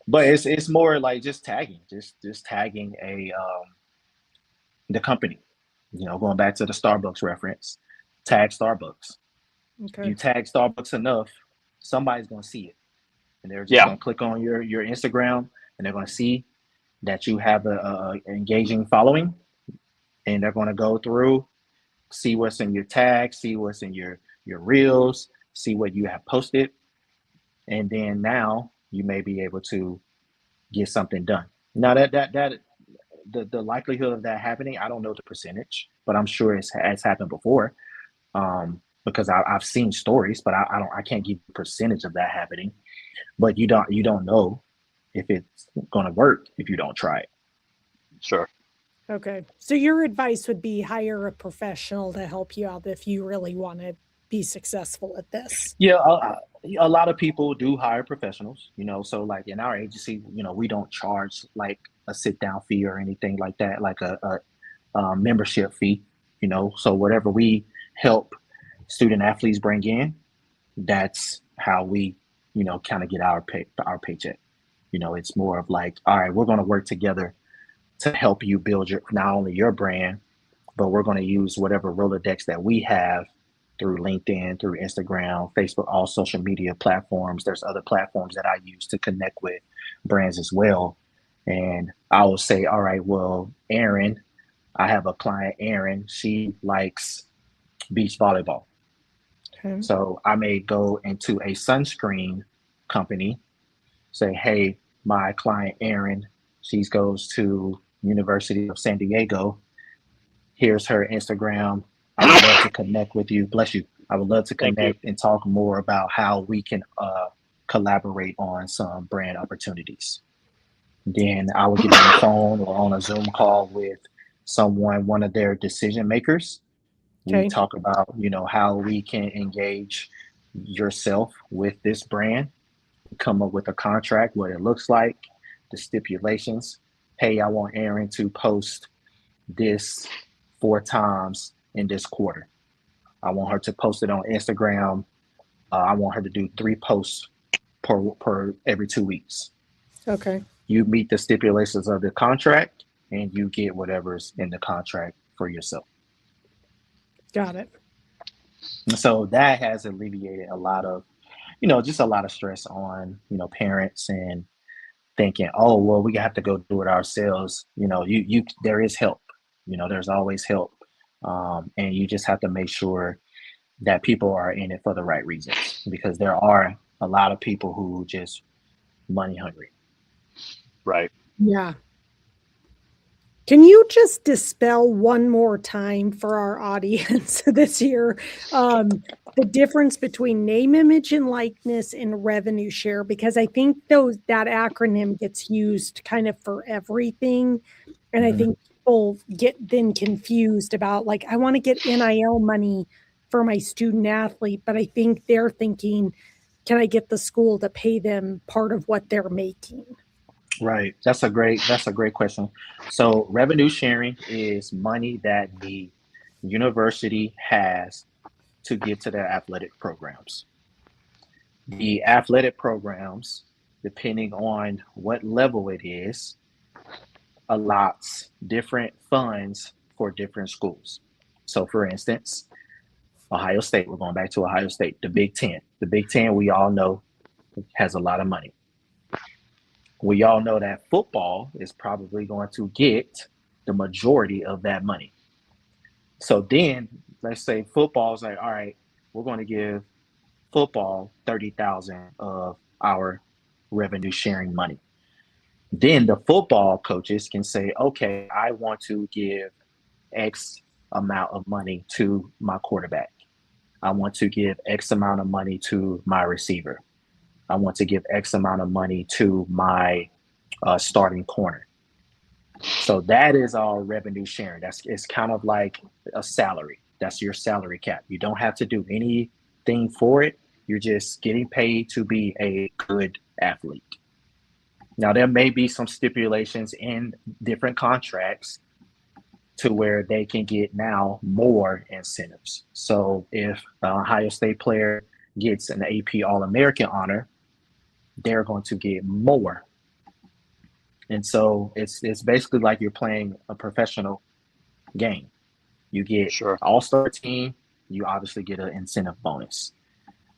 But it's more like just tagging, just tagging the company. Going back to the Starbucks reference, tag Starbucks. Okay. If you tag Starbucks enough, somebody's gonna see it, and they're just gonna click on your Instagram, and they're gonna see that you have a engaging following, and they're gonna go through, see what's in your tags, see what's in your reels, see what you have posted, and then now you may be able to get something done. Now that the likelihood of that happening, I don't know the percentage, but I'm sure it's happened before, because I've seen stories, but I can't give the percentage of that happening. But you don't know if it's going to work if you don't try it. Sure. Okay. So your advice would be hire a professional to help you out if you really want to be successful at this. Yeah, a lot of people do hire professionals, so like in our agency, we don't charge like a sit down fee or anything like that, like a membership fee, so whatever we help student athletes bring in, that's how we, kind of get our paycheck. It's more of like, all right, we're going to work together to help you build not only your brand, but we're going to use whatever Rolodex that we have through LinkedIn, through Instagram, Facebook, all social media platforms. There's other platforms that I use to connect with brands as well. And I will say, all right, well, Aaron, I have a client, Aaron, she likes beach volleyball. Okay. So I may go into a sunscreen company, say, hey, my client, Aaron, she goes to University of San Diego. Here's her Instagram. I would love to connect with you. Bless you. I would love to Thank you. connect and talk more about how we can collaborate on some brand opportunities. Then I would get on the phone or on a Zoom call with someone, one of their decision makers. We Okay. talk about, how we can engage yourself with this brand, come up with a contract, what it looks like, the stipulations. Hey, I want Aaron to post this 4 times in this quarter. I want her to post it on Instagram. I want her to do 3 posts per every 2 weeks. Okay. You meet the stipulations of the contract and you get whatever's in the contract for yourself. Got it. And so that has alleviated a lot of, just a lot of stress on, parents and thinking, oh, well, we have to go do it ourselves. There is help, there's always help. And you just have to make sure that people are in it for the right reasons, because there are a lot of people who just money hungry. Right. Yeah. Can you just dispel one more time for our audience this year the difference between name, image, and likeness and revenue share? Because I think that acronym gets used kind of for everything. And I think people get then confused about, like, I want to get NIL money for my student athlete, but I think they're thinking, can I get the school to pay them part of what they're making? Right. That's a great question. So revenue sharing is money that the university has to give to their athletic programs. The athletic programs, depending on what level it is, allots different funds for different schools. So for instance, Ohio State, we're going back to Ohio State, the Big Ten. The Big Ten, we all know, has a lot of money. We all know that football is probably going to get the majority of that money. So then, let's say football is like, all right, we're going to give football 30,000 of our revenue sharing money. Then the football coaches can say, okay, I want to give X amount of money to my quarterback. I want to give X amount of money to my receiver. I want to give X amount of money to my starting corner. So that is our revenue sharing. It's kind of like a salary. That's your salary cap. You don't have to do anything for it. You're just getting paid to be a good athlete. Now, there may be some stipulations in different contracts to where they can get now more incentives. So if the Ohio State player gets an AP All-American honor, they're going to get more. And so it's basically like you're playing a professional game. You get all-star team, you obviously get an incentive bonus.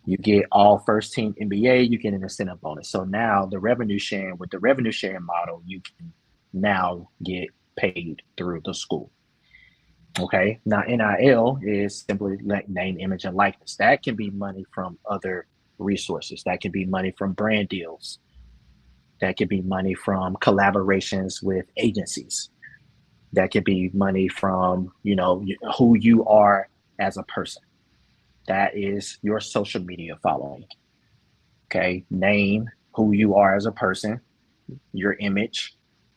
You get all first team NBA, you get an incentive bonus. So now with the revenue sharing model, you can now get paid through the school. Okay. Now NIL is simply like name, image, and likeness. That can be money from other resources. That can be money from brand deals. That could be money from collaborations with agencies. That could be money from, who you are as a person. That is your social media following. Okay. Name, who you are as a person, your image,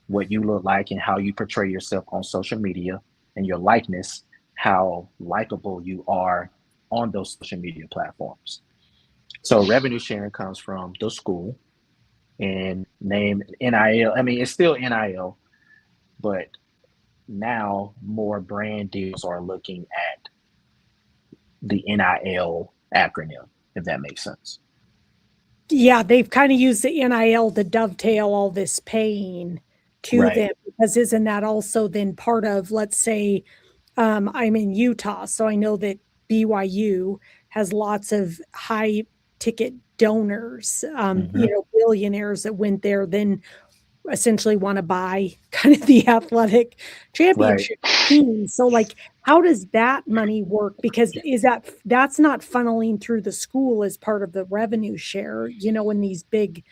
what you look like and how you portray yourself on social media, and your likeness, how likable you are on those social media platforms. So revenue sharing comes from the school, and name NIL. I mean, it's still NIL, but now more brand deals are looking at the NIL acronym, if that makes sense. Yeah, they've kind of used the NIL to dovetail all this paying to them, because isn't that also then part of, let's say, I'm in Utah, so I know that BYU has lots of high ticket donors, billionaires that went there, then essentially want to buy kind of the athletic championship team. So like, how does that money work? Because that's not funneling through the school as part of the revenue share, in these big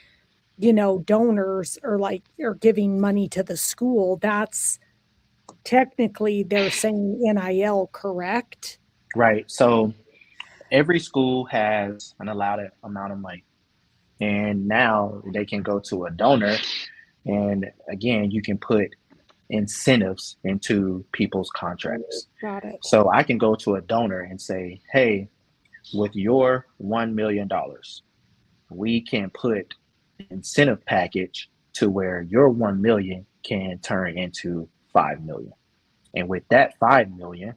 donors or giving money to the school, that's technically they're saying NIL, correct? Right. So every school has an allowed amount of money. And now they can go to a donor. And again, you can put incentives into people's contracts. Got it. So I can go to a donor and say, hey, with your $1 million, we can put an incentive package to where your 1 million can turn into 5 million. And with that 5 million,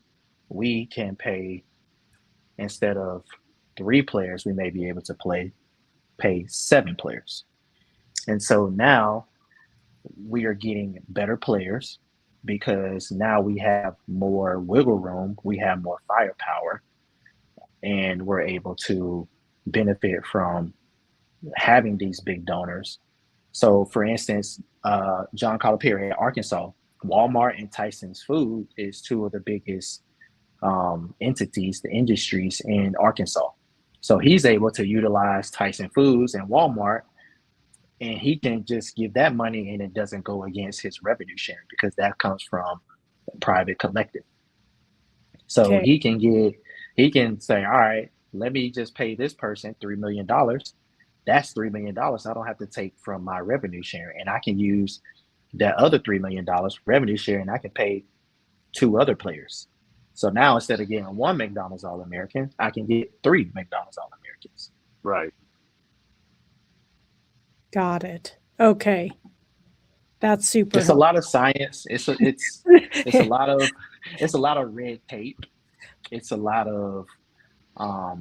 we can pay, instead of 3 players, we may be able to pay 7 players. And so now we are getting better players because now we have more wiggle room, we have more firepower, and we're able to benefit from having these big donors. So, for instance, John Calipari at Arkansas, Walmart and Tyson's Food is two of the biggest entities, the industries in Arkansas. So he's able to utilize Tyson Foods and Walmart, and he can just give that money and it doesn't go against his revenue sharing because that comes from a private collective. So Okay. he can say, all right, let me just pay this person $3 million. That's $3 million I don't have to take from my revenue sharing. And I can use that other $3 million revenue sharing. I can pay 2 other players. So now instead of getting 1 McDonald's All-American, I can get 3 McDonald's All-Americans. Right. Got it. Okay. That's super It's a lot of science. It's a lot of red tape. It's a lot of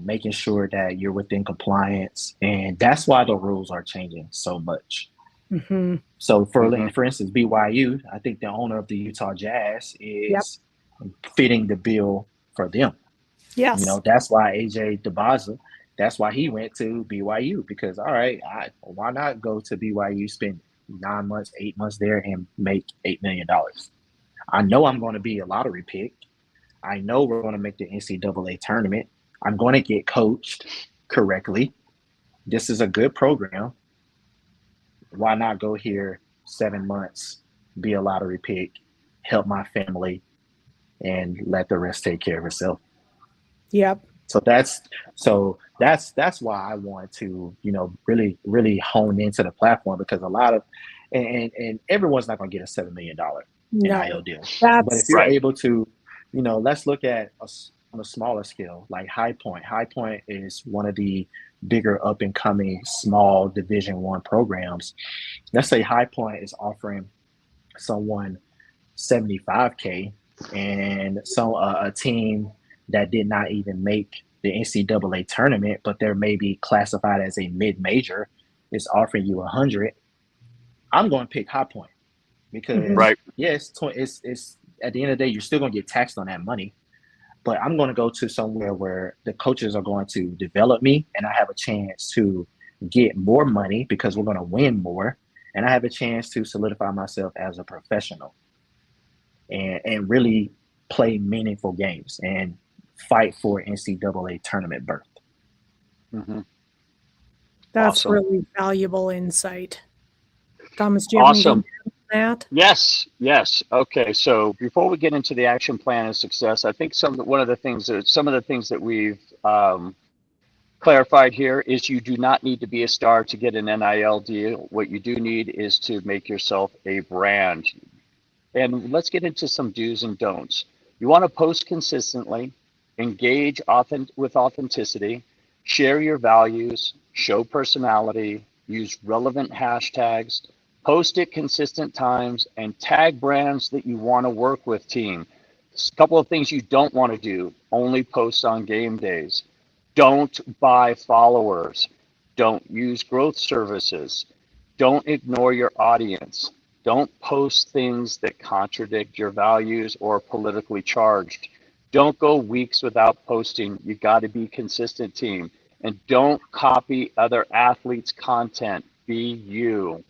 making sure that you're within compliance, and that's why the rules are changing so much. Mm-hmm. So for instance, BYU, I think the owner of the Utah Jazz is fitting the bill for them. Yes. That's why AJ DeBaza, that's why he went to BYU, because all right, why not go to BYU, spend 9 months, 8 months there and make $8 million? I know I'm going to be a lottery pick. I know we're going to make the NCAA tournament. I'm going to get coached correctly. This is a good program. Why not go here 7 months, be a lottery pick, help my family, and let the rest take care of itself? Yep. So that's why I want to, really, really hone into the platform, because a lot of, and everyone's not going to get a $7 million NIL deal. But if you're able to, let's look at on a smaller scale, like High Point. High Point is one of the bigger up and coming small Division I programs. Let's say High Point is offering someone $75K, and so a team that did not even make the NCAA tournament, but they're maybe classified as a mid-major, is offering you 100. I'm going to pick High Point because yes, it's at the end of the day, you're still going to get taxed on that money, but I'm going to go to somewhere where the coaches are going to develop me, and I have a chance to get more money because we're going to win more, and I have a chance to solidify myself as a professional and really play meaningful games and fight for NCAA tournament berth. Mm-hmm. That's awesome. Really valuable insight. Thomas, do you have anything to add on that? Yes. Okay. So before we get into the action plan of success, I think some of the things that we've clarified here is you do not need to be a star to get an NIL deal. What you do need is to make yourself a brand. And let's get into some do's and don'ts. You want to post consistently, engage with authenticity, share your values, show personality, use relevant hashtags, post at consistent times, and tag brands that you want to work with, team. A couple of things you don't want to do: only post on game days. Don't buy followers. Don't use growth services. Don't ignore your audience. Don't post things that contradict your values or are politically charged. Don't go weeks without posting. You got to be consistent, team. And don't copy other athletes' content. Be you.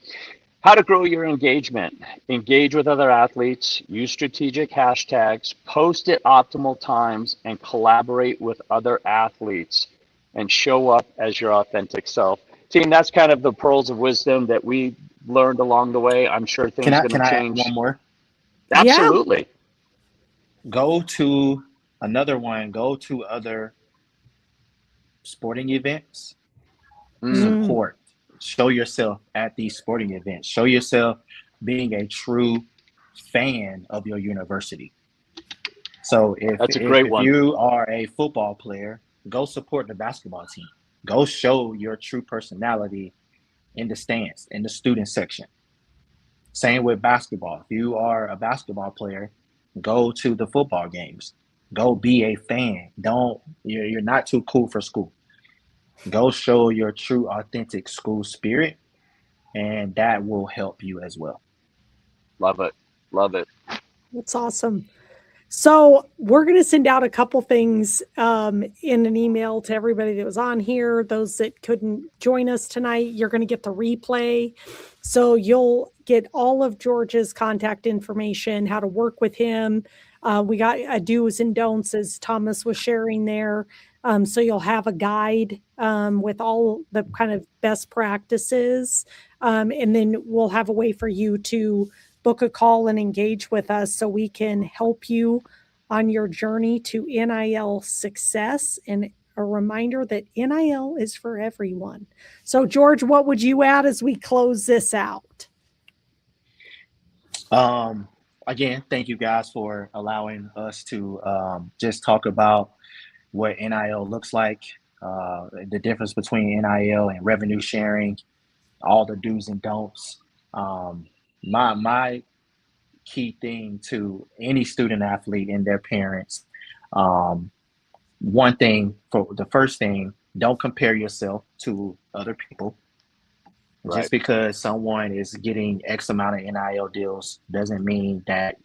How to grow your engagement. Engage with other athletes, use strategic hashtags, post at optimal times, and collaborate with other athletes, and show up as your authentic self. team, that's kind of the pearls of wisdom that we learned along the way. I'm sure things are going to I add change. one more? Yeah. Absolutely. Go to another one. Go to other sporting events. Support. Show yourself at these sporting events. Show yourself being a true fan of your university. So That's a great if one. you are a football player, go support the basketball team. Go show your true personality in the stands, in the student section. Same with basketball. If you are a basketball player, go to the football games. Go be a fan. You're not too cool for school. Go show your true, authentic school spirit, and that will help you as well. Love it. Love it. That's awesome. So we're going to send out a couple things in an email to everybody that was on here. Those that couldn't join us tonight, you're going to get the replay. So you'll get all of George's contact information, how to work with him. We got a do's and don'ts, as Thomas was sharing there. So you'll have a guide with all the kind of best practices. And then we'll have a way for you to book a call and engage with us so we can help you on your journey to NIL success. And a reminder that NIL is for everyone. So, George, what would you add as we close this out? Again, thank you guys for allowing us to just talk about what NIL looks like, the difference between NIL and revenue sharing, all the do's and don'ts. My key thing to any student athlete and their parents, the first thing, don't compare yourself to other people. Right. Just because someone is getting X amount of NIL deals doesn't mean that,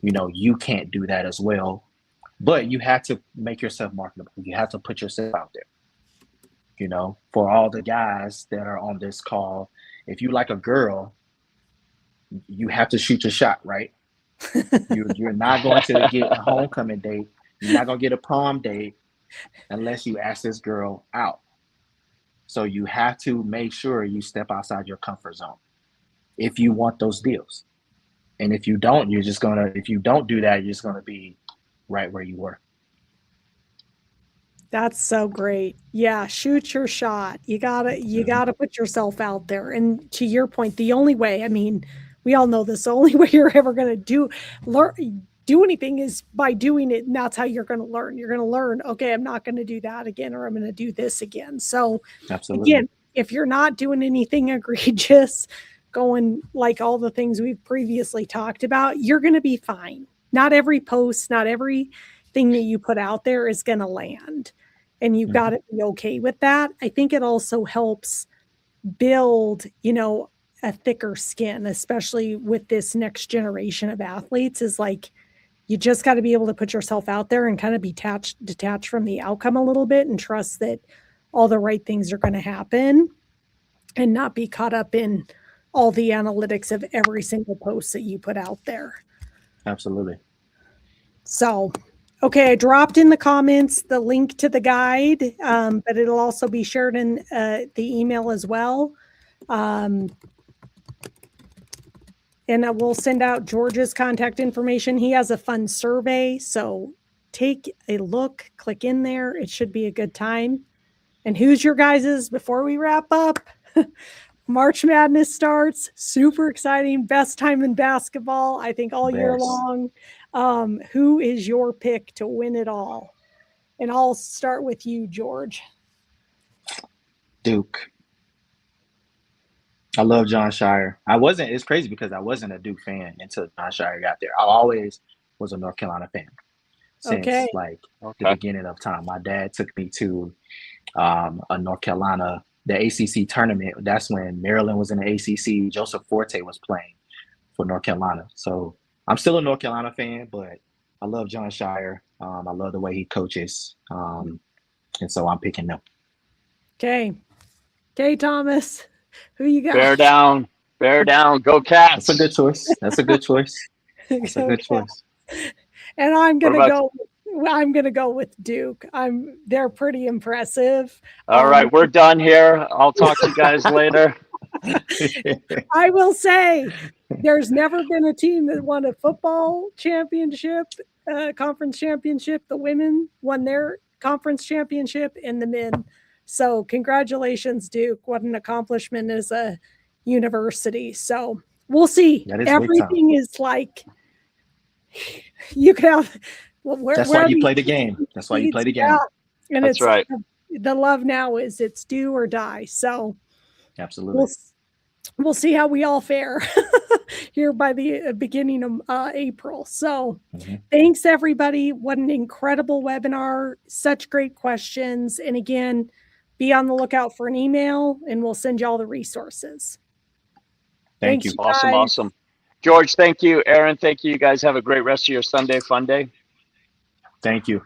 you can't do that as well. But you have to make yourself marketable. You have to put yourself out there. For all the guys that are on this call, if you like a girl, you have to shoot your shot, right? You're not going to get a homecoming date. You're not going to get a prom date unless you ask this girl out. So you have to make sure you step outside your comfort zone if you want those deals. And if you don't, if you don't do that, you're just going to be right where you were. That's so great. Yeah, shoot your shot. You gotta put yourself out there. And to your point, the only way, I mean, we all know this, the only way you're ever gonna do anything is by doing it, and that's how you're gonna learn. You're gonna learn, okay, I'm not gonna do that again, or I'm gonna do this again. So Absolutely. Again, if you're not doing anything egregious, going like all the things we've previously talked about, you're gonna be fine. Not every post, not every thing that you put out there is going to land, and you've got to be okay with that. I think it also helps build, a thicker skin, especially with this next generation of athletes, is like, you just got to be able to put yourself out there and kind of be detached from the outcome a little bit and trust that all the right things are going to happen and not be caught up in all the analytics of every single post that you put out there. Absolutely. So, okay, I dropped in the comments the link to the guide, but it'll also be shared in the email as well. And I will send out George's contact information. He has a fun survey, so take a look, click in there. It should be a good time. And who's your guys's, before we wrap up? March Madness starts. Super exciting. Best time in basketball, I think, all year long. Who is your pick to win it all? And I'll start with you, George. Duke. I love John Shire. It's crazy because I wasn't a Duke fan until John Shire got there. I always was a North Carolina fan since the beginning of time. My dad took me to a North Carolina, the ACC tournament. That's when Maryland was in the ACC. Joseph Forte was playing for North Carolina. So I'm still a North Carolina fan, but I love John Shire. I love the way he coaches. And so I'm picking them. Okay, Thomas, who you got? Bear down, go Cats. That's a good choice. And I'm going to go I'm going to go with Duke. They're pretty impressive. All right, we're done here. I'll talk to you guys later. I will say there's never been a team that won a football championship, conference championship. The women won their conference championship and the men. So congratulations, Duke. What an accomplishment as a university. So we'll see. Everything is like, you can have. That's why you play the game. That's why you play the game. Yeah. And That's right. The love now is it's do or die. So absolutely. We'll see how we all fare here by the beginning of April. So thanks, everybody. What an incredible webinar. Such great questions. And again, be on the lookout for an email and we'll send you all the resources. Thank you. Awesome. George, thank you. Aaron, thank you. You guys have a great rest of your Sunday fun day. Thank you.